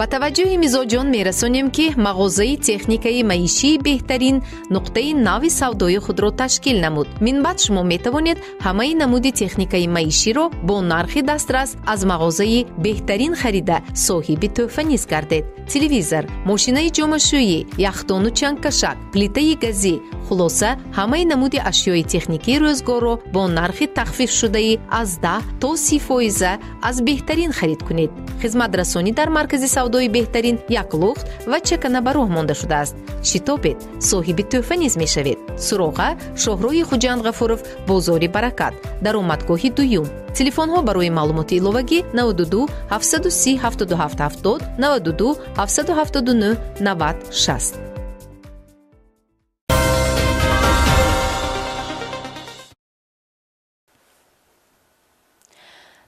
با توجه مزاجان میرسونیم که مغازه تکنیکای معیشی بهترین نقطه نو سودای خود را تشکیل نمود. من بعد شما می توانید همه نمود تکنیکای معیشی را با نرخ دسترس از مغازه بهترین خرید صاحب تحفه نیز گردید. تلویزور، ماشینای جامه‌شویی، یخدان و چنگکشک، پلیته گازی، خلاصه همه نمود اشیای تکنیکی روزگار را با نرخ تخفیف شده از 10 تا 30% از بهترین خرید کنید. خدمت رسانی در مرکز سودای بهترین یک لخت و چکنه به راه مانده شده است. شتابید، صاحب تحفه نیز میشوید. سراغ شاهراه خوجند غفورов بازار برکت، درآمدگاه دوم. تلفن ها برای معلومات ایلوگی 92 730 7770 92 779 90 60.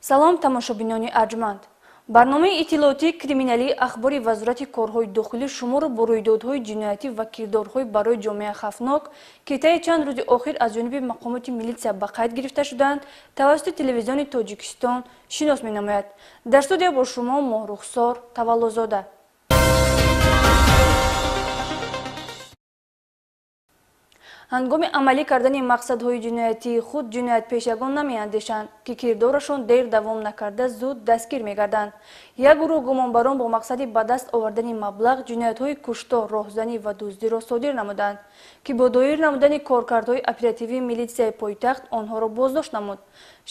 салом тамошобинони арҷманд. барномаи иттилоотии криминалии ахбори вазорати корҳои дохилӣ шуморо бо рӯйдодҳои ҷиноятӣ ва кирдорҳои барои ҷомеа хавфнок ки таи чанд рӯзи охир аз ҷониби мақомоти милитсия ба қайд гирифта шуданд тавассути телевизиони тоҷикистон шинос менамояд. дар студия бо шумо моҳрухсор таваллузода. ҳангоми амалӣ кардани мақсадҳои ҷиноятии худ ҷиноятпешагон намеандешанд ки кирдорашон дер давом накарда зуд дастгир мегарданд. як гурӯҳ гумонбарон бо мақсади ба даст овардани маблағ ҷиноятҳои куштор, роҳзанӣ ва дуздиро содир намуданд ки бо доир намудани коркардҳои оперативии милитсияи пойтахт онҳоро боздошт намуд.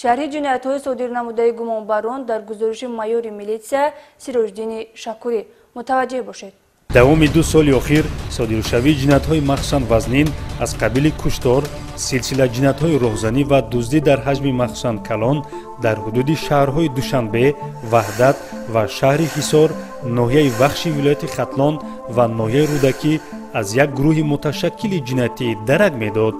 шарҳи ҷиноятҳои содир намудаи гумонбарон дар гузориши майёри милитсия Сироҷдини Шакурӣ. мутаваҷҷеҳ бошед. давоми 2 соли охир содиршавии ҷиноятҳои махсусан вазнин аз қабили куштор, силсила ҷиноятҳои роҳзанӣ ва дуздӣ дар ҳаҷми махсусан калон дар ҳудуди шаҳрҳои Душанбе, Ваҳдат ва шаҳри Ҳисор, ноҳияи Вахши вилояти Хатлон ва ноҳияи Рудакӣ аз як гурӯҳи муташаккили ҷиноятӣ дарак медод.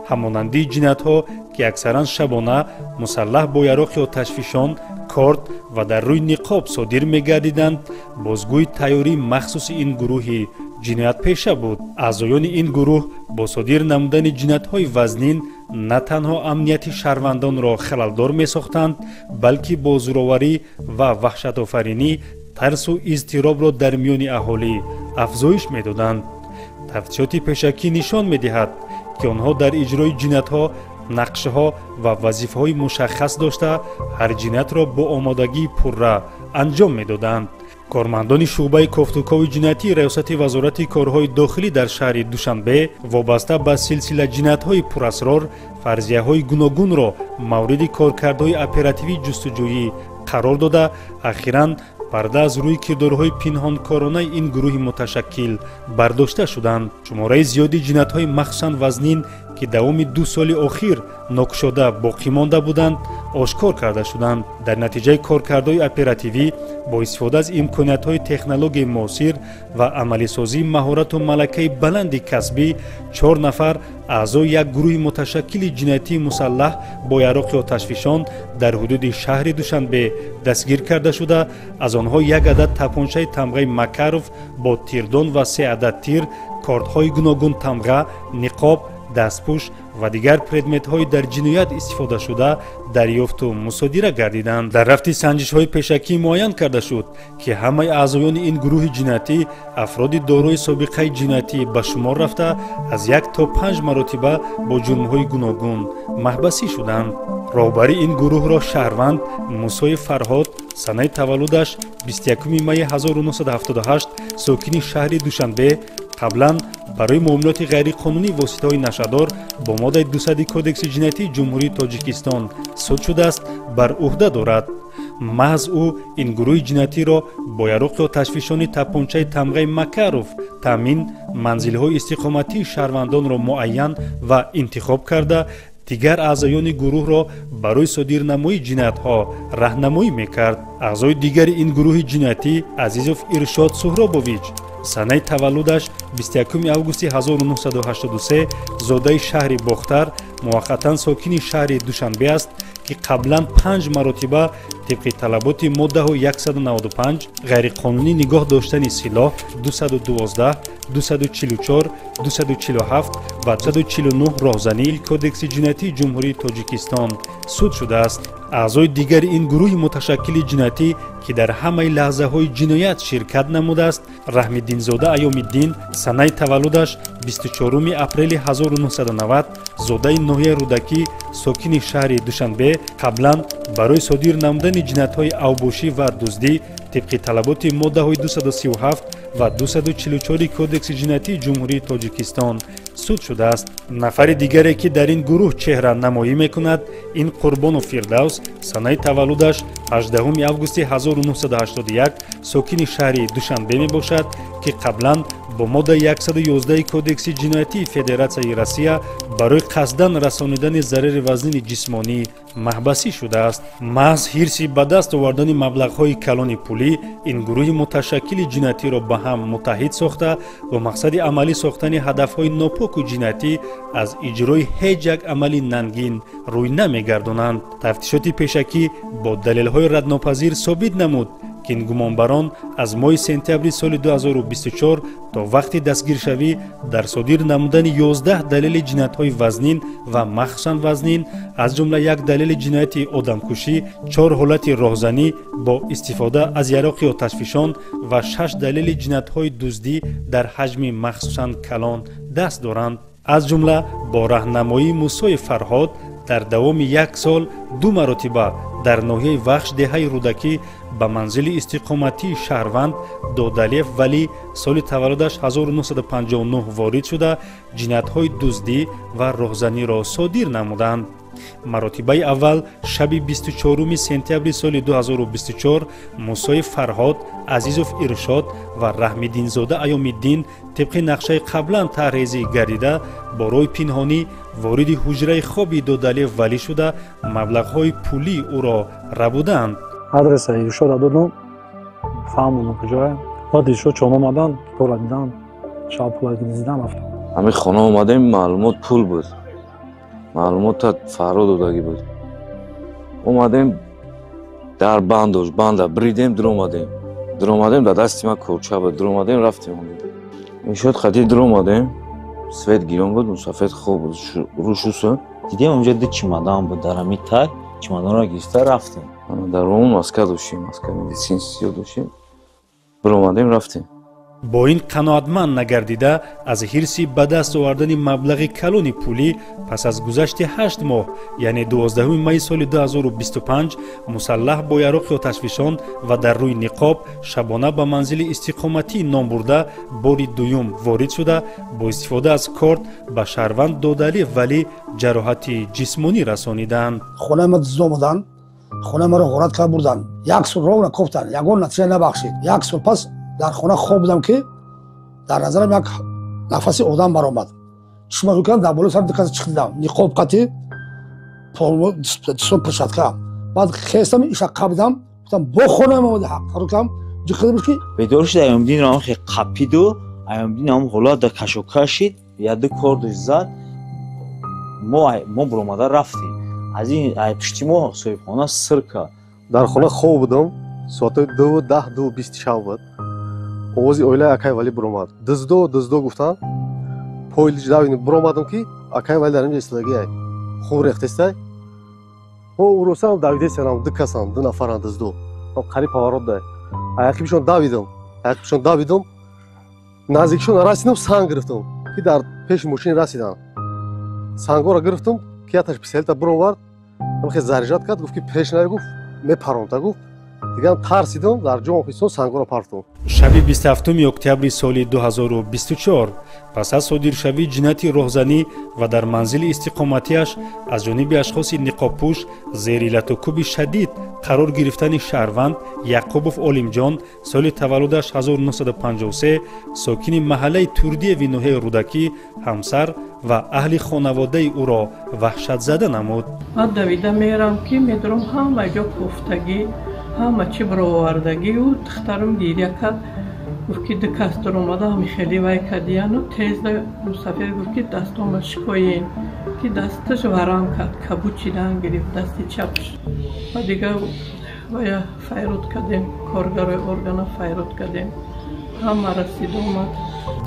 ҳамонандии ҷиноятҳо ки аксаран шабона мусаллаҳ бо яроқи оташфишон, корт ва дар рӯи ниқоб содир мегардиданд, бозгӯи тайёрии махсуси ин гурӯҳи ҷиноятпеша буд. аъзоёни ин гурӯҳ бо содир намудани ҷиноятҳои вазнин на танҳо амнияти шаҳрвандонро халалдор месохтанд, балки бо зӯроварӣ ва ваҳшатофаринӣ тарсу изтиробро дар миёни аҳолӣ афзоиш медоданд. тафтишоти пешакӣ нишон медиҳад ки онҳо дар иҷрои ҷиноятҳо нақшаҳо ва вазифаҳои мушаххас дошта ҳар ҷиноятро бо омодагии пурра анҷом медоданд. кормандони шуъбаи кофтукови ҷиноятии раёсати вазорати корҳои дохилӣ дар шаҳри Душанбе вобаста ба силсила ҷиноятҳои пурасрор фарзияҳои гуногунро мавриди коркардҳои оперативии ҷустуҷӯӣ қарор дода ахиран парда аз рӯи кирдорҳои пинҳонкоронаи ин гурӯҳи муташаккил бардошта шуданд. шумораи зиёди ҷиноятҳои махсусан вазнин ки давоми 2 соли охир нокушода боқӣ монда буданд ошкор карда шуданд. дар натиҷаи коркардҳои оперативӣ бо истифода аз имкониятҳои технологияи муосир ва амалисозии маҳорату малакаи баланди касбӣ 4 нафар аъзои як гурӯҳи муташаккили ҷиноятии мусаллаҳ бо яроқи оташфишон дар ҳудуди шаҳри Душанбе дастгир карда шуда аз онҳо 1 адад тапончаи тамғаи Макаров бо тирдон ва 3 адад тир, кортҳои гуногун тамға, ниқоб, дастпӯш ва дигар предметҳои дар ҷиноят истифодашуда дарёфту мусодира гардиданд. дар рафти санҷишҳои пешакӣ муайян карда шуд ки ҳамаи аъзоёни ин гурӯҳи ҷиноятӣ афроди дорои собиқаи ҷиноятӣ ба шумор рафта аз 1 то 5 маротиба бо ҷурмҳои гуногун маҳбасӣ шуданд. роҳбари ин гурӯҳро шаҳрванд Мусои Фарҳод санаи таваллудаш 21 майи 1978 сокини шаҳри Душанбе қаблан барои муомилоти ғайриқонунӣ воситаҳои нашадор бо моддаи 200 кодекси ҷиноятии ҷумҳурии Тоҷикистон суд шудааст бар уҳда дорад. маҳз ӯ ин гурӯҳи ҷиноятиро бо яроқи оташфишони тапончаи тамғаи Макаров таъмин манзилҳои истиқоматии шаҳрвандонро муайян ва интихоб карда дигар аъзоёни гурӯҳро барои содирнамоии ҷиноятҳо раҳнамоӣ мекард. аъзои дигари ин гурӯҳи ҷиноятӣ Азизов Иршод Суҳробович санаи таваллудаш 21 августи 1983 зодаи шаҳри Бохтар муваққатан сокини шаҳри Душанбе аст ки қаблан 5 маротиба тибқи талаботи моддаҳои 195 ғайриқонунӣ нигоҳ доштани силоҳ 212 244 247 و 249 راهزنی کودکس جنایتی جمهوری تاجیکستان صادر شده است. اعضای دیگر این گروه متشکل جنایتی که در همه لحظه های جنایت شرکت نموده است، رحم‌الدین زاده ایام‌الدین سنه تولدش 24 اپریل 1990 زاده ناحیه رودکی ساکن شهر دوشنبه قبلا برای صادر نمودن جنایت‌های اوباشی و دزدی طبق طلبات ماده‌های 237 و 244 کودکس جنایتی جمهوری تاجیکستان صادر شده است. نفر دیگری که در این گروه چهره نمایی میکند این قربان فردوس سنه تولدش 18 август 1981 ساکن شهر دوشنبه می باشد که قبلا با ماده 111 کودکس جنایتی فدراسیای روسیه برای قصداً رسانیدن ضرر وزنی جسمانی محبوس شده است. محض حرص به دست آوردن مبلغ‌های کلان پولی این گروه متشکل جنایتی را به هم متحد ساخته و مقصد عملی ساختن هدف‌های ناپاک و جنایتی از اجرای هیچ یک عمل ننگین روی نمی‌گردانند. تفتیشات پیشکی با دلایل ردناپذیر ثابت نمود که این گمانبران از ماه سپتامبر سال 2024 تا وقتی دستگیرشوی در صادر نمودن 11 دلیل جنایت‌های وزنین و مخصوصاً وزنین از جمله یک دلیل جنایت آدمکشی، 4 حالت راهزنی با استفاده از یراق آتشفشان و 6 دلیل جنایت‌های دزدی در حجم مخصوصاً کلان دست دارند. از جمله با راهنمایی موسی فرهاد در دوام 1 سال 2 مرتبه در ناحیه وخش دهه رودکی به منزل استقامتی شهروند دادالیف ولی سال تولدش 1959 وارد شده جنایت‌های دزدی و راهزنی را صادر نمودند. مراتبه اول شب 24 سپتامبر سال 2024 موسی فرهاد، عزیزوف ارشاد و رحم‌الدین زاده ایام‌الدین طبق نقشه قبلا طرح‌ریزی گردیده با روی پنهانی وارد حجره خواب دادالیف ولی شده مبلغ‌های پولی او را ربودند. آدرس ارشاد دادم، فهموندم کجاست. بعد ارشاد چون اومدن پول دادن، شب پول دیدم رفتم. همین خانه اومدیم معلومات پول بود. معلومات فراد دادگی بود. اومدیم در بندش بنده بریدیم در اومدیم در دستی ما کوچه بود در اومدیم رفتیم. این شد خطی در اومدیم سفید گیران بود سفید خوب بود روشوسه دیدیم اونجا دو چمدان بود در همین تای چمدان را گرفته رفتیم. در اون ماسکه داشتیم ماسکه مدیسین سیو داشتیم در اومدیم رفتیم. با این قناعتمند نگردیده از حرص به دست آوردن مبلغ کلان پولی پس از گذشت 8 ماه یعنی 12 می سال 2025 مسلح با یراق آتشفشان و در روی نقاب شبانه به منزل استقامتی نام برده بار دوم وارد شده با استفاده از کارت به شهروند دادالی ولی جراحت جسمانی رسانیدند. خونه ما دزد آمدن، خونه ما را غارت کرد بردن، 1 سال راه را کوفتن، یگان نتیجه نبخشید. 1 سال پس در خانه خواب بودم که در نظرم یک نفسی آدم برآمد. چشم رو کردم در بالا سر دکاز چیدم. نقاب قطعی پرمو دستم پرشاد کردم. بعد خواستم ایش قبضم گفتم با خانه ما حق رو کردم. جخیدم که بیدار شد ایام‌الدین را خیلی قپید و ایام‌الدین هم غلا در کشو کشید یاد کردش زد. ما برآمده رفتیم. از این پشتی ما صاحبخانه سرکا در خانه خواب بودم. ساعت 2:10 شب بود. اوزی اویله اکای ولی برآمد. دزدو گفتن. پویلج داوین برآمدم که اکای ولی در اینجا استلاگی ای. خوب رختسته. او روسام داویده سلام دکاسان دو نفر دزدو. او قریب آورد ده. ایاکیشون داویدم. نزدیکشون رسیدم سنگ گرفتم. که در پیش ماشین رسیدم. سنگو را گرفتم که آتش پسیلتا برآورد. خیلی زرجات کرد گفت که پیش نگفت میپرونم گفت. دیگه ترسیدم در جام خیسون سنگو را پرتم. شب 27 اکتبر سال 2024 پس از صادرشوی جنایت راهزنی و در منزل استقامتیش از جانب اشخاص نقابپوش زیر علت و کوب شدید قرار گرفتن شهروند یعقوبوف عالمجان سال تولدش 1953 ساکن محله توردی و ناحیه رودکی همسر و اهل خانواده او را وحشت زده نمود. من دویده میرم که میدرم همه جا کوفتگی همه چی برآوردگی و دخترم گریه کرد گفت که دکست در اومده همی خیلی وای کردیان و تیز ده مسافر گفت که دستم شکوین که دستش ورم کرد کبود چیدن گرفت دستی چپش و دیگه ویا فیروت کردیم کارگرای ارگانا فیروت کردیم ҳама расид омад.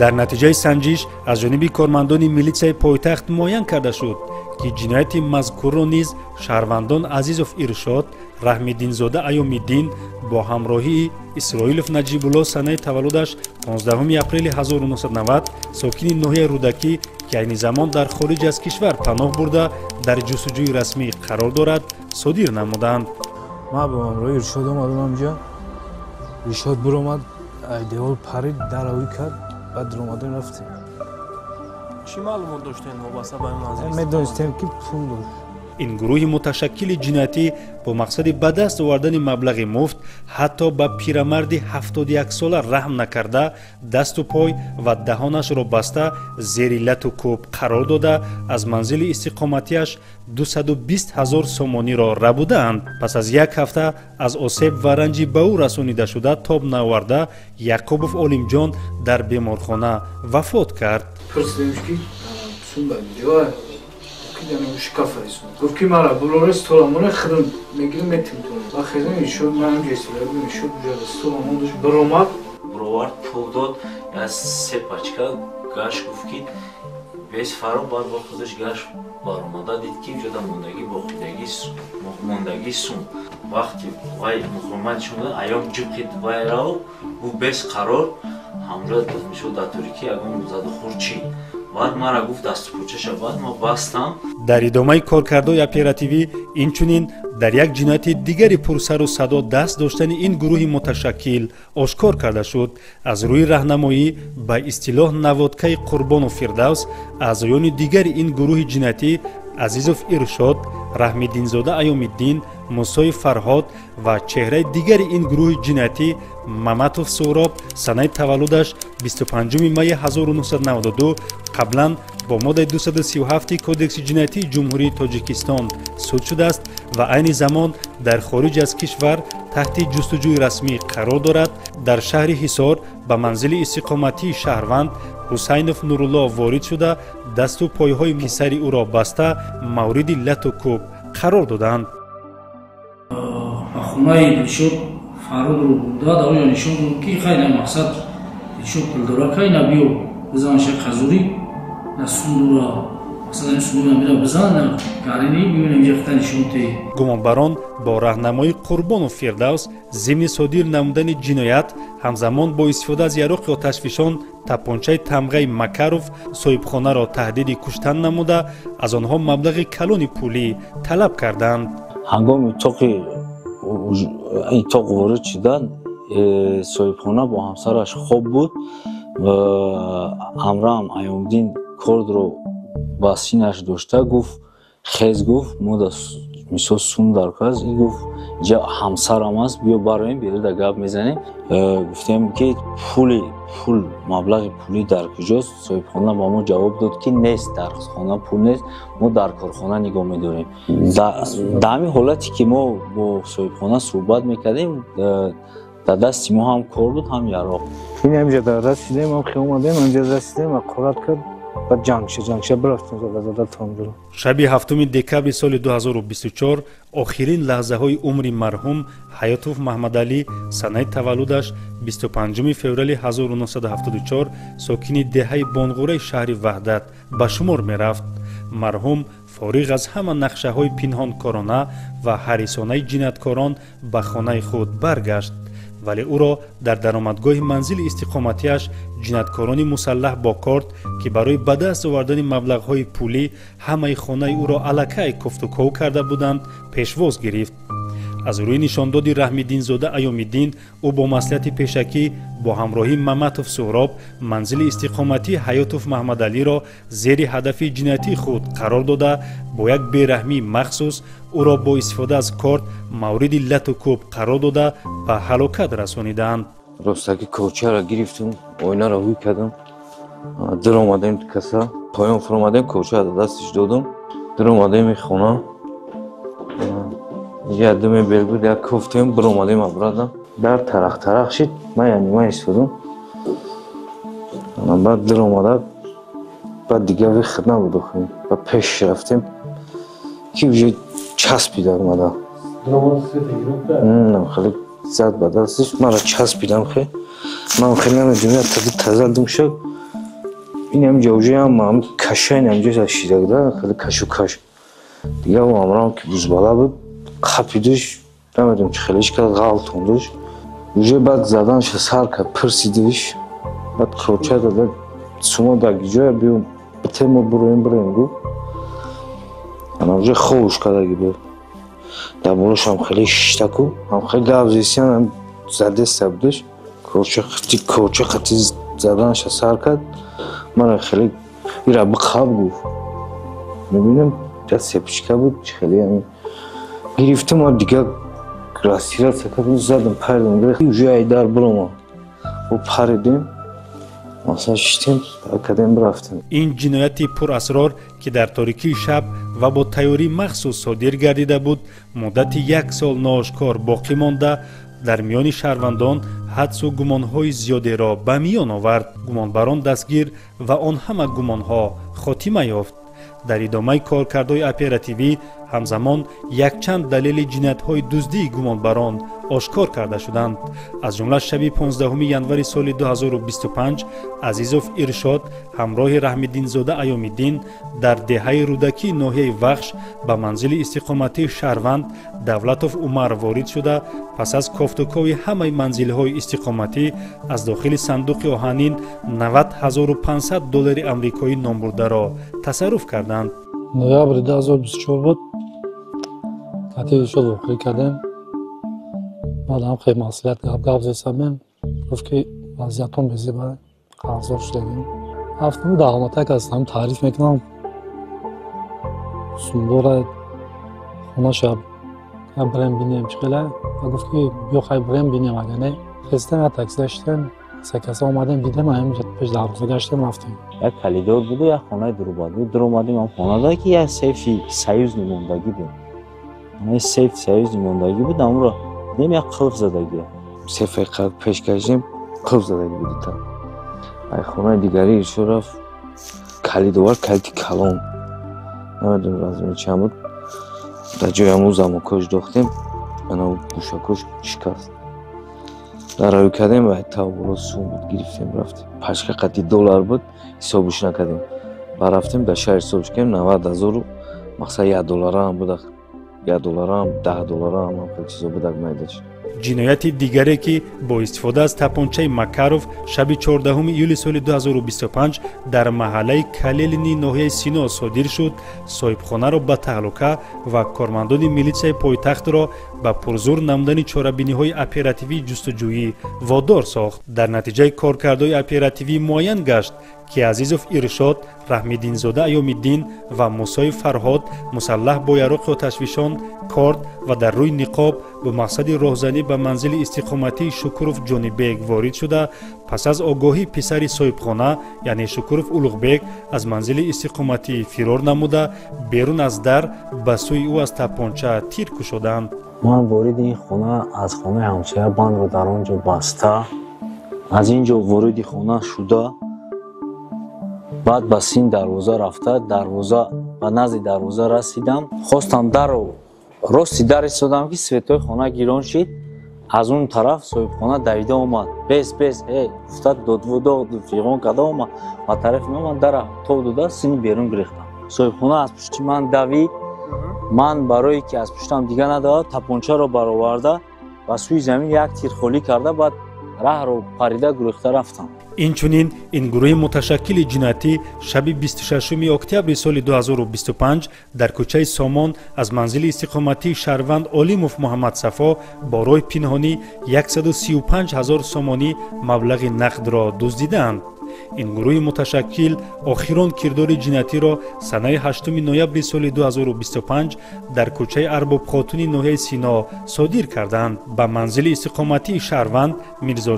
дар натиҷаи санҷиш аз ҷониби кормандони милитсияи пойтахт муайян карда шуд ки ҷинояти мазкурро низ шаҳрвандон Азизов Иршод, Раҳмиддинзода Айёмиддин бо ҳамроҳии Исроилов Наҷибулло санаи таваллудаш 15 апрели 1990 сокини ноҳияи Рудакӣ ки айни замон дар хориҷ аз кишвар паноҳ бурда дар ҷустуҷӯи расмӣ қарор дорад содир намуданд. ман бо ҳамроҳи Иршод омадам онҷа. Иршод биромад девор парид даравӣ кард баъд омадем рафтем. чӣ маълумот доштем вобаста ба манзил? медонистем ки пул дошт. ин гурӯҳи муташаккили ҷиноятӣ бо мақсади ба даст овардани маблағи муфт ҳатто ба пирамарди 71сола раҳм накарда дасту пой ва даҳонашро баста зери лату кӯб қарор дода аз манзили истиқоматиаш 220 000 сомониро рабудаанд. пас аз як ҳафта аз осеб ва ранҷи ба ӯ расонидашуда тоб наоварда Яқубов Олимҷон дар беморхона вафот кард. шкаф рисун гуфт мара булора столамона хидм мегирим метимтон ва хизм ишо манам ҷесилад ишо буҷада столамон дош биромад бировард пул дод я се пачка гаш гуфт ки вес фаро баъд бо худаш гаш баромада дид ки ҷода мондаги сум вақти вай мухромат шуда аём ҷуқид вайрао бу бес қарор ҳамҷо мишуд датури ки ягон заду хурчи баъд мара гуфт даступӯчаша баъд ма бастам. дар идомаи коркардои оперативӣ инчунин дар як ҷинояти дигари пурсару садо даст доштани ин гурӯҳи муташаккил ошкор карда шуд. аз рӯи раҳнамоӣ ба истилоҳ наводкаи Қурбону Фирдавс аъзоёни дигари ин гурӯҳи ҷиноятӣ Азизов Иршод, Раҳмиддинзода Айёмиддин, Мусои Фарҳод ва чеҳраи дигари ин гурӯҳи ҷиноятӣ Маматов Сӯроб санаи таваллудаш 25 майи 1992 қаблан бо моддаи 237 кодекси ҷиноятии ҷумҳурии Тоҷикистон суд шудааст ва айни замон дар хориҷ аз кишвар таҳти ҷустуҷӯи расмӣ қарор дорад. дар шаҳри Ҳисор ба манзили истиқоматии шаҳрванд Ҳусайнов Нурулло ворид шуда дасту пойҳои писари ӯро баста мавриди лату кӯб қарор доданд. хонаи Дилшод Фаррудро бурда дар оё нишон дод ки хайна мақсад Дилшод пулдоракай набиё бизанша қазурӣ на сундура масалан сундура мира бизан гарини бибинем ҷафта нишонте. гумонбарон бо раҳнамои Қурбону Фирдавс зимни содир намудани ҷиноят ҳамзамон бо истифода аз яроқи оташфишон тапончаи тамғаи Макаров соҳибхонаро таҳдиди куштан намуда аз онҳо маблағи калони пулӣ талаб карданд. ҳангоми итоқ ворид шудан соҳибхона бо ҳамсараш хоб буд. Амрам Айёмиддин кордро ба синаш дошта гуфт хез гуфт мо да мисол сум дарказ и гуфт ҷа ҳамсарам аст биё бароем берда гап мезанем. гуфтем ки пул маблағи пулӣ дар куҷост? соҳибхона ба мо ҷавоб дод ки нест, дар хона пул нест, мо дар корхона нигоҳ медорем. дар ҳамин ҳолате ки мо бо соҳибхона суҳбат мекардем дар дасти мо ҳам кор буд ҳам яроқ. инҷа расидем ҳам омадем инҷа расидем ақорат кард ба ҷангша бирафтем задазада тонҷро. шаби 7 декабри соли 2024 охирин лаҳзаҳои умри марҳум Ҳаётов Маҳмадалӣ санаи таваллудаш 25 феврали 1974 сокини деҳаи Бонғураи шаҳри Ваҳдат ба шумор мерафт. марҳум фориғ аз ҳама нақшаҳои пинҳонкорона ва ҳарисонаи ҷинояткорон ба хонаи худ баргашт, вале ӯро дар даромадгоҳи манзили истиқоматиаш ҷинояткорони мусаллаҳ бо корт ки барои ба даст овардани маблағҳои пулӣ ҳамаи хонаи ӯро аллакай кофтуков карда буданд пешвоз гирифт. аз рӯи нишондоди Раҳмиддинзода Айёмиддин ӯ бо маслиҳати пешакӣ бо ҳамроҳии Маматов Сӯроб манзили истиқоматии Ҳаётов Маҳмадалиро зери ҳадафи ҷиноятии худ қарор дода бо як бераҳмии махсус ӯро бо истифода аз корт мавриди лату кӯб қарор дода ба ҳалокат расонидаанд. ростаки корчаро гирифтем, ойнаро ҳӯй кардам, диромадем каса поён фуромадем, корчаро дастиш додам, диромадем хона я думе белбуд як кофтем биромадем абрадам дар тарақ шид ман истодам баъд диромада баъд дига вихт набуд ба пеш рафтем ки уже часпида омада хеле зад ба дастиш мара часпидам хе من خیلی نمیدونم تازه دوشک این هم جوجه هم کشین هم جوجه شیرک داره خیلی کشو کش دیگه و امرام که بوز بالا بود خپیدش نمیدونم چه خیلیش که غلط خوندش جوجه بعد زدنش سر که پرسیدش بعد کروچه داده سوما داگی جای بیون بته ما برویم گو اما جوجه خوش کداگی بود در بولش هم خیلی شتکو هم خیلی گفزیسیان هم زده سبدش کروچه خطی زدنش سر کرد من خیلی ایرا بخواب گفت میبینم دست پیشکه بود خیلی همین گرفتم و دیگه راستی را سکت زدم پردم گرفت جای در برام و پردیم مثلا شتیم کدام برفتیم این جنایتی پر اسرار که در تاریکی شب و با تیاری مخصوص صادر گردیده بود مدت 1 سال ناآشکار باقی مانده در میان شهروندان حدس و گمانهای زیادی را به میان آورد گمانبران دستگیر و آن همه گمانها خاتمه یافت در ادامه کارکردهای اپراتیوی همزمان یک چند دلیل جنایت‌های دزدی گمانبران آشکار کرده شدند از جمله شب 15 ینوری سال 2025 عزیزوف ارشاد همراه رحمدین زاده ایام‌الدین در دهه رودکی ناحیه وخش به منزل استقامتی شهروند دولتوف عمر وارد شده پس از کافتوکاوی همه منزل‌های استقامتی از داخل صندوق آهنین $90,500 آمریکایی نامبرده را تصرف کردند. نوامبر 2024 بود. تعطیل شد وقتی کردیم. بعد هم خیلی مسئولیت گفت زدیم. گفت که وضعیتون بزی باید قرض شدیم. هفته بود آماده که از هم تعریف میکنم. سندور خونه شب بریم بینیم چخیله. و گفت که بیا خیلی بریم بینیم اگه نه. خستم تاکسی داشتیم. سه کسی آمدیم دیدیم همینجا پیش دروازه گشتیم رفتیم. یک کلیدور بود و یک خانه دروباد بود. در اومدیم هم خانه داشت که یک سیف سیوز نموندگی بود. خانه سیف سیوز نموندگی بود اون را دیدیم یک قلب زدگی. سیف قلب پیش کشیدیم قلب زدگی بود تا. ای خانه دیگری ایشون رفت کلیدور کلیدی کلان. نمیدونم رازمی چند بود. در جای امروز هم کش داختیم. انا گوشاکش شکست. در روی کردیم و تا بالا سوم بود گرفتیم رفتیم پشک قطعی $1 بود حسابش نکردیم برفتیم در شهر حسابش کردیم 90,000 مقصد $1 هم بود $1 هم $10 هم خیلی چیزا بود میدادش جنایت دیگری که با استفاده از تپانچه مکاروف شب 14 ایول سال 2025 در محله کلیلینی ناحیه سینا صادر شد صاحبخانه را به تهلکه و کارمندان میلیسیای پایتخت را به پرزور نمودن چاره‌بینی‌های اپراتیوی جستجویی وادار ساخت در نتیجه کارکردهای اپراتیوی معین گشت که عزیزوف ارشاد رحمدین زاده ایام‌الدین و موسی فرهاد مسلح با یراق آتشفشان کارد و در روی نقاب به مقصد راهزنی به منزل استقامتی شکروف جانیبگ وارد شده پس از آگاهی پسر صاحبخانه یعنی شکروف اولوغبگ از منزل استقامتی فرار نموده بیرون از در به سوی او از تپانچه تیر کشیدند. من وارد این خانه از خانه همسایه بند رو در آنجا بسته از اینجا وارد خانه شده بعد به سین دروازه رفته دروازه و نزد دروازه رسیدم خواستم در رو راستی در ایستادم که سویتای خانه گیران شد از اون طرف صاحب خانه دویده اومد بس افتاد داد فیغان کرده اومد و طرف من در تو داده سینی بیرون گرفتم صاحب خانه از پشت من دوید من برای که از پشتم دیگه نداد تپانچه رو برآورده و سوی زمین یک تیر خالی کرده بعد راه رو پریده گریخته رفتم. اینچنین این گروه متشکل جنایتی شب 26 اکتبر سال 2025 در کوچه سامان از منزل استقامتی شهروند علیموف محمد صفا با راه پنهانی 135,000 سامانی مبلغ نقد را دزدیدند. این گروه متشکل آخران کردار جنایتی را سنه 8 نوامبر سال 2025 در کوچه ارباب خاتون ناحیه سینا صادر کردند. به منزل استقامتی شهروند میرزا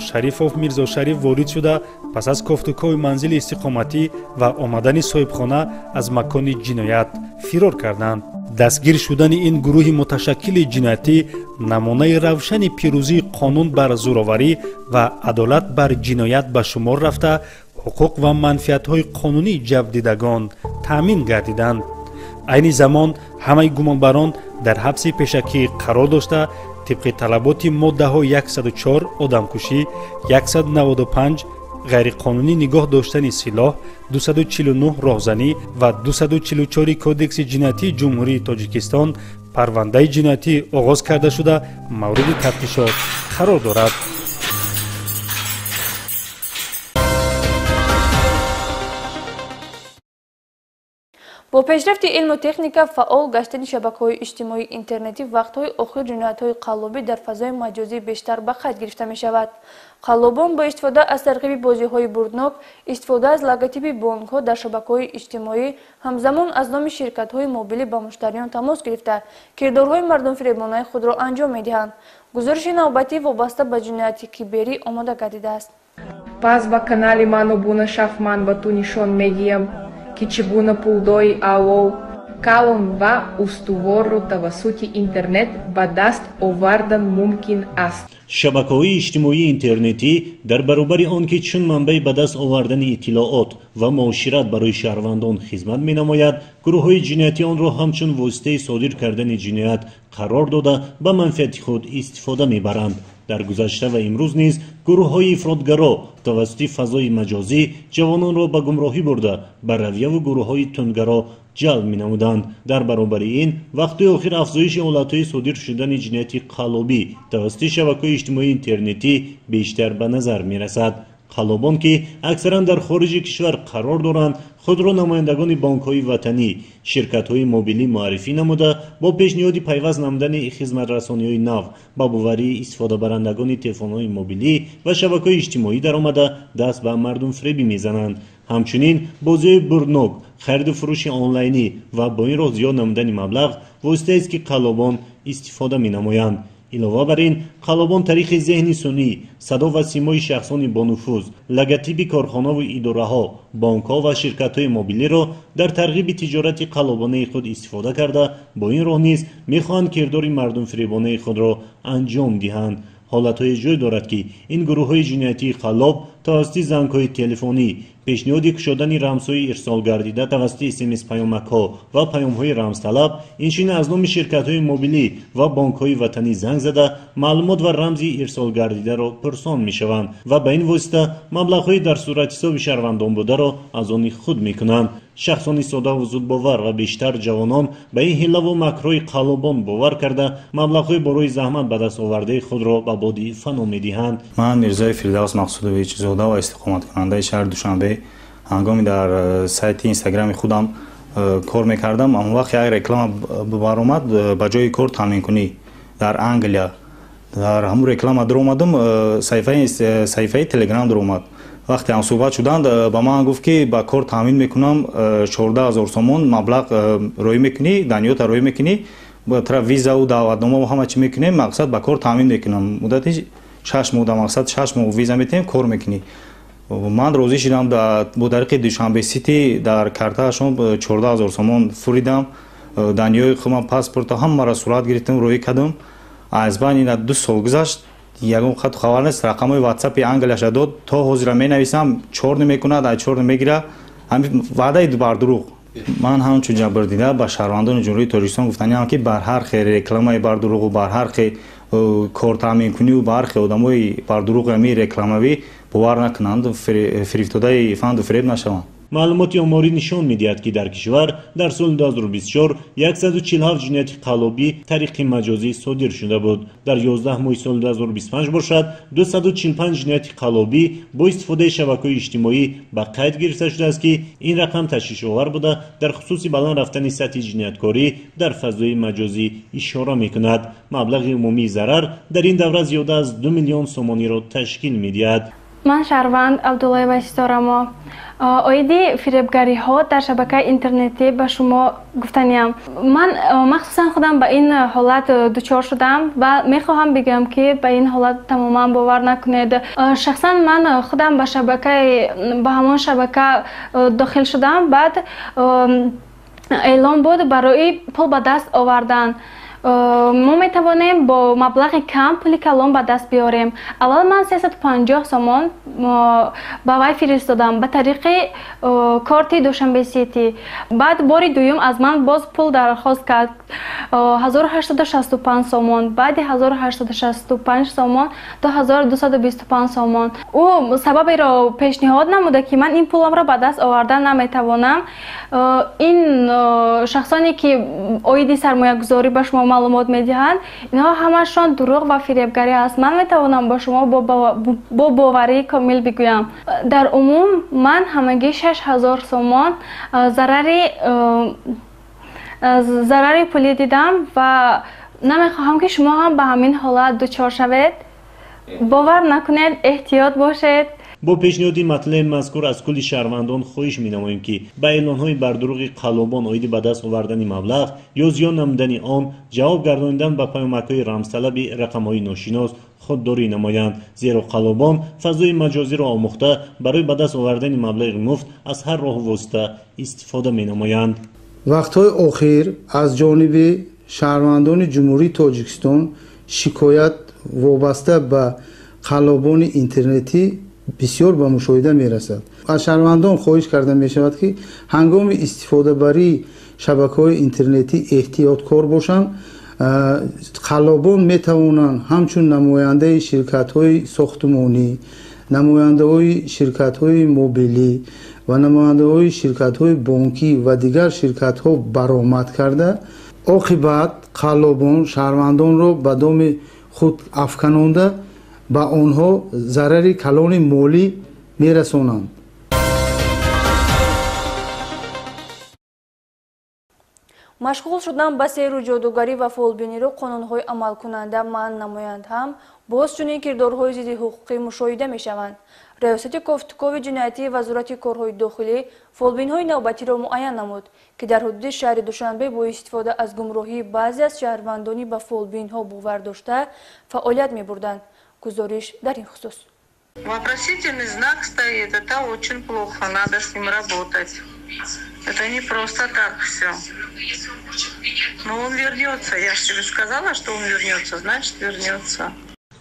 شریف وارد شده پس از کافتوکاوی منزل استقامتی و آمدن صاحبخانه از مکان جنایت فرار کردند. دستگیر شدن این گروه متشکل جنایتی نمونه روشن پیروزی قانون بر زورآوری و عدالت بر جنایت به شمار رفته حقوق و منفعت‌های قانونی جبدیدگان تامین گردیدند. عین زمان همه گمانبران در حبس پیشکی قرار داشته طبق طلبات ماده های 104 آدمکشی، 195 غیرقانونی نگاه داشتن سلاح، 249 راهزنی و 244 کودکس جنایتی جمهوری تاجیکستان پرونده جنایتی آغاز کرده شده مورد تفتیشات قرار دارد. با پیشرفت علم و تکنیک فعال گشتن شبکه‌های اجتماعی اینترنتی وقت‌های آخر جنایت‌های قلابی در فضای مجازی بیشتر به خط گرفته می‌شود. قلابان با استفاده از ترغیب بازی‌های بردناک، استفاده از لوگوتیپ بانک‌ها در شبکه‌های اجتماعی همزمان از نام شرکت‌های موبیلی با مشتریان تماس گرفته کردارهای مردم فریبانه خود را انجام می‌دهند. گزارش نوبتی وابسته به جنایت کیبری آماده گردیده است. پس با کانال منو буна шафман ба ту нишон мегиям ки чӣ гуна пулдои аввол калон ва устуворро тавассути интернет ба даст овардан мумкин аст. шабакаҳои иҷтимоии интернетӣ дар баробари он ки чун манбаи ба даст овардани иттилоот ва муошират барои шаҳрвандон хизмат менамояд, гурӯҳҳои ҷиноятӣ онро ҳамчун воситаи содир кардани ҷиноят қарор дода ба манфиати худ истифода мебаранд. дар гузашта ва имрӯз низ гурӯҳҳои ифротгаро тавассути фазои маҷозӣ ҷавононро ба гумроҳӣ бурда ба равияву гурӯҳҳои тундгаро ҷалб менамуданд. дар баробари ин вақтҳои охир афзоиши ҳолатҳои содир шудани ҷинояти қаллобӣ тавассути шабакаҳои иҷтимоии интернетӣ бештар ба назар мерасад. қаллобон ки аксаран дар хориҷи кишвар қарор доранд, худро намояндагони бонкҳои ватанӣ, ширкатҳои мобилӣ муаррифӣ намуда бо пешниҳоди пайваст намудани хизматрасониҳои нав ба боварии истифодабарандагони телефонҳои мобилӣ ва шабакаҳои иҷтимоӣ даромада даст ба мардумфиребӣ мезананд. ҳамчунин бозиҳои бурднок, хариду фурӯши онлайнӣ ва бо ин роҳ зиёд намудани маблағ воситаест ки қаллобон истифода менамоянд. илова бар ин қаллобон тариқи зеҳни сунъӣ, садо ва симои шахсони бонуфуз, логотипи корхонаву идораҳо, бонкҳо ва ширкатҳои мобилиро дар тарғиби тиҷорати қаллобонаи худ истифода карда бо ин роҳ низ мехоҳанд кирдори мардумфиребонаи худро анҷом диҳанд. ҳолатҳое ҷой дорад ки ин гурӯҳҳои ҷиноятии қаллоб тавассути зангҳои телефонӣ, пешниҳоди кушодани рамзҳои ирсолгардида тавассути смс паёмакҳо ва паёмҳои рамзталаб, инчунин аз номи ширкатҳои мобилӣ ва бонкҳои ватанӣ занг зада маълумот ва рамзи ирсолгардидаро пурсон мешаванд ва ба ин восита маблағҳои дар суратҳисоби шаҳрвандон бударо аз они худ мекунанд. шахсони содаву зудбовар ва бештар ҷавонон ба ин ҳилаву макрҳои қаллобон бовар карда маблағҳои борои заҳмат ба даст овардаи худро ба боди фано медиҳанд. ман мирзои фирдавс мақсудович зода ва истиқоматкунандаи шаҳри душанбе ҳангоми дар сайти инстаграми худам кор мекардам, он вақт як реклама баромад ба ҷои кор таъминкунӣ дар Англия. дар ҳамун реклама даромадам, саҳифаи телеграм даромад. вақте ҳам суҳбат шуданд, ба ман гуфт ки ба кор таъмин мекунам 14 000 сомон маблағ роӣ мекунӣ, даниёта роӣ мекунӣ, тараф визаву даъватномаву ҳама чӣ мекунем, мақсад ба кор таъмин мекунам. муддати 6 моҳ да мақсад 6 моҳ виза метиҳем, кор мекунӣ. ман розӣ шудам, бо тариқи душанбе сити дар картаашон 14 000 сомон фуридам, даниёи худам, паспорта ҳамаро сурат гирифтам, роӣ кардам. аз байни 2 сол гузашт, ягон хату хабар нест, рақамои ватсапи Англияша дод, то ҳозира менависам, чор намекунад, ай чор намегира, ҳамин ваъдаи бардуруғ. ман ҳамчун ҷабрдида ба шаҳрвандони ҷумҳурии Тоҷикистон гуфтаниам ки бар ҳар хел рекламаи бардуруғу, бар ҳар хел кор таъминкуниву ба ҳар хел одамои бардуруғи ҳамин рекламавӣ бовар накунанд, фирифтодаи фанду фиреб нашаванд. маълумоти оморӣ нишон медиҳад ки дар кишвар дар соли 2024 147 ҷинояти қаллобӣ тариқи маҷозӣ содир шуда буд. дар 11 моҳи соли 2025 бошад 245 ҷинояти қаллобӣ бо истифодаи шабакаҳои иҷтимоӣ ба қайд гирифта шудааст ки ин рақам ташвишовар буда дар хусуси баланд рафтани сатҳи ҷинояткорӣ дар фазои маҷозӣ ишора мекунад. маблағи умумии зарар дар ин давра зиёда аз 2 миллион сомониро ташкил медиҳад. ман Шаҳрванд Абдуллаева Ситорамо оиди фиребгариҳо дар шабакаи интернетӣ ба шумо гуфтаниям. ман махсусан худам ба ин ҳолат дучор шудам ва мехоҳам бигӯям ки ба ин ҳолат тамоман бовар накунед. шахсан ман худам ба ҳамон шабака дохил шудам, баъд эълон буд барои пул ба даст овардан. мо метавонем бо маблағи кам пули калон ба даст биёрем. аввал ман 350 сомон ба вай фиристодам ба тариқи корти Душанбе сити. баъд бори дуюм аз ман боз пул дархост кард. 1865 сомон, баъди 1865 сомон то 1225 сомон. ӯ сабаберо пешниҳод намуда ки ман ин пуламро ба даст овардан наметавонам. ин шахсоне ки оиди сармоягузорӣ ба шумо маълумот медиҳанд, инҳо ҳамашон дурӯғ ва фиребгарӣ аст. ман метавонам ба шумо бо боварии камил бигӯям. дар умум ман ҳамагӣ 6000 сомон зарари пулӣ дидам ва намехоҳам ки шумо ҳам ба ҳамин ҳолат дучор шавед. бовар накунед, эҳтиёт бошед. бо пешниҳоди матлаби мазкур аз кулли шаҳрвандон хоҳиш менамоем ки ба эълонҳои бардурӯғи қаллобон оиди ба даст овардани маблағ ё зиён намудани он ҷавоб гардонидан ба паёмакҳои рамзталаби рақамҳои ношинос худдорӣ намоянд, зеро қаллобон фазои маҷозиро омӯхта барои ба даст овардани маблағи муфт аз ҳар роҳу восита истифода менамоянд. вақтҳои охир аз ҷониби шаҳрвандони ҷумҳурии Тоҷикистон шикоят вобаста ба қаллобони интернетӣ бисёр ба мушоҳида мерасад. аз шаҳрвандон хоҳиш карда мешавад ки ҳангоми истифодабарии шабакаҳои интернетӣ эҳтиёткор бошанд. қаллобон метавонанд ҳамчун намояндаи ширкатҳои сохтумонӣ, намояндаҳои ширкатҳои мобилӣ ва намояндаҳои ширкатҳои бонкӣ ва дигар ширкатҳо баромад карда оқибат қаллобон шаҳрвандонро ба доми худ афканонда ба онҳо зарари калони молӣ мерасонанд. машғул шудан ба сейру ҷодугарӣ ва фолбиниро қонунҳои амалкунанда манъ намоянд ҳам боз чунин кирдорҳои зидди ҳуқуқӣ мушоҳида мешаванд. раёсати кофтукови ҷиноятӣ вазорати корҳои дохилӣ фолбинҳои навбатиро муайян намуд, ки дар ҳудуди шаҳри Душанбе бо истифода аз гумроҳии баъзе аз шаҳрвандони ба фолбинҳо бовар дошта фаъолият мебурданд. гузориш дар ин хусус. Вопросительный знак стоит, это очень плохо, надо с ним работать. Это не просто так все. Но он вернется, я же тебе сказала, что он вернется, значит вернется.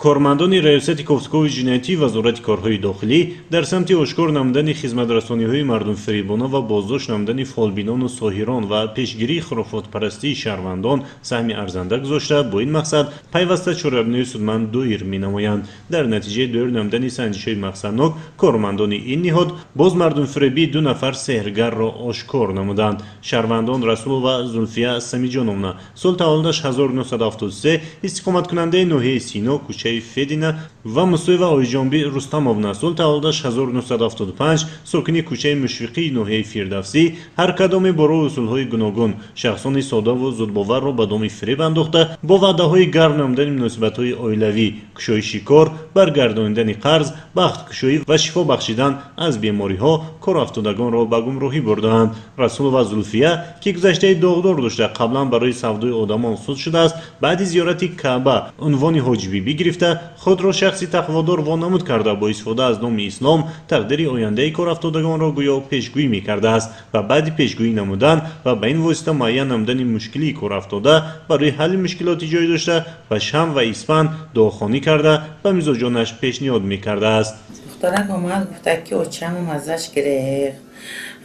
кормандони раёсати кофтукови ҷиноятӣ вазорати корҳои дохилӣ дар самти ошкор намудани хизматрасониҳои мардумфиребона ва боздошт намудани фолбинону соҳирон ва пешгирии хурофотпарастии шаҳрвандон саҳми арзанда гузошта бо ин мақсад пайваста чорабинои судманд доир менамоянд. дар натиҷаи доир намудани санҷишҳои мақсаднок кормандони ин ниҳод боз мардумфиребии 2 нафар сеҳргарро ошкор намуданд. шаҳрвандон Расулова Зулфия Самиҷоновна соли таваллудаш 1973 истиқоматкунандаи ноҳияи Сино кӯчаи Федина ва Мусоева Оиҷонбӣ Рустамовна соли таваллудаш 1975 сокини кӯчаи Мушфиқии ноҳияи Фирдавсӣ ҳар кадоме бо роҳу усулҳои гуногун шахсони содаву зудбоварро ба доми фиреб андохта бо ваъдаҳои гарм намудани муносибатҳои оилавӣ, кушоиши кор, баргардонидани қарз, бахткушоӣ ва шифо бахшидан аз бемориҳо корафтодагонро ба гумроҳӣ бурдаанд. Расулова Зулфия ки гузаштаи доғдор дошта қаблан барои савдои одамон суд шудааст, баъди зиёрати Каъба унвони ҳоҷибибӣ гирифта худро шахси тақводор вонамуд карда бо истифода аз номи ислом тақдири ояндаи корафтодагонро гӯё пешгӯӣ мекардааст ва баъди пешгӯӣ намудан ва ба ин восита муайян намудани мушкилии корафтода барои ҳалли мушкилоти ҷой дошта ба шам ва испанд дуохонӣ карда ба мизоҷонаш пешниҳод мекардааст. духтарак омад гуфта ки очаму маззаш гирехт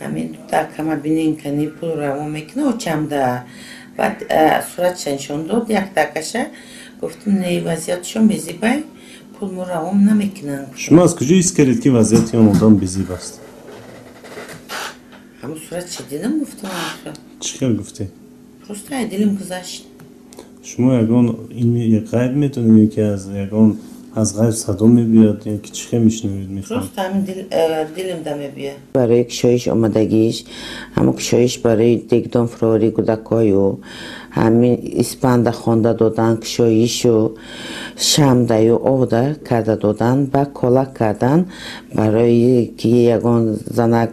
ҳамин такама бинин кани пул раво мекина очамда баъд суратша нишон дод як такаша гуфтам не вазиятшон безибай пулмо равом намекунанд. шумо аз куҷо ҳис кардед ки вазияти он одам безиб аст? ҳамн суратша дидам гуфтам чӣ кар гуфте? просто ай дилим гузашт. шумо ягон илми ғайб метонед ки аз ягон аз ғайб садо мебиёд яки чӣ хел мешунавед? просто ҳамин дилимда мебиёд. барои кушоиш омадагиш ҳамн кушоиш барои дегдон фурори кӯдакҳою ҳамин испанда хонда додан кушоишу шамдаю овда карда додан ба кола кардан барои ки ягон занак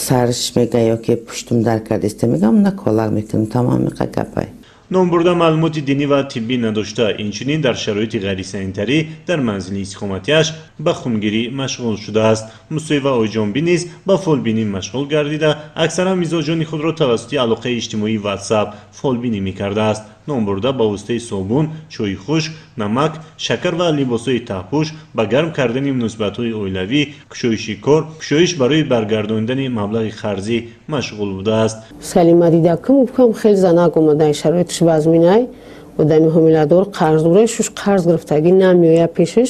сарш мега ёки пуштум дар кардиста мегам на кола мекунам тамом гапай. ном бурда маълумоти динӣ ва тиббӣ надошта, инчунин дар шароити ғайрисанитарӣ дар манзили иstiqomatiyаш ба хунгирӣ машғул шудааст. Мусоева Оиҷонбӣ низ ба фолбинӣ машғул гардида аксаран мизоҷони худро тавассути алоқаи иҷтимоии WhatsApp фолбинӣ мекардааст. ном бурда ба воситаи собун, чойи хушк, намак, шакар ва либосҳои таҳпӯш ба гарм кардани муносибатҳои оилавӣ, кушоиши кор, кушоиш барои баргардондани маблағи қарзӣ машғул будааст. Салима дидакам гуфтам хеле занак омадаи шароитиш вазминай одами ҳомиладор қарздора шуш қарз гирифтагӣ намеояд пешаш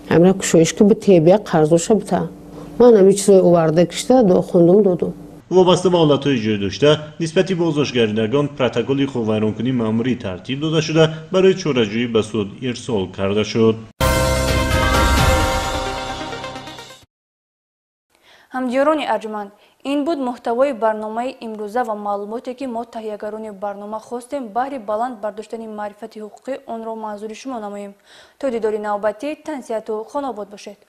ҳамра кушоиш ки битебия қарздоша бита ман ҳамин чизои оварда кишта хондум додум. вобаста ба ҳолатҳои ҷойдошта нисбати бозоштгардагон протоколи хубвайронкунии маъмурӣ тартиб дода шуда барои чораҷӯӣ ба суд ирсол карда шуд. ҳамдиёрони арҷуманд, ин буд муҳтавои барномаи имрӯза ва маълумоте ки мо таҳиягарони барнома хостем баҳри баланд бардоштани маърифати ҳуқуқӣ онро манзури шумо намоем. То дидори навбатӣ, тансияту хонобод бошед.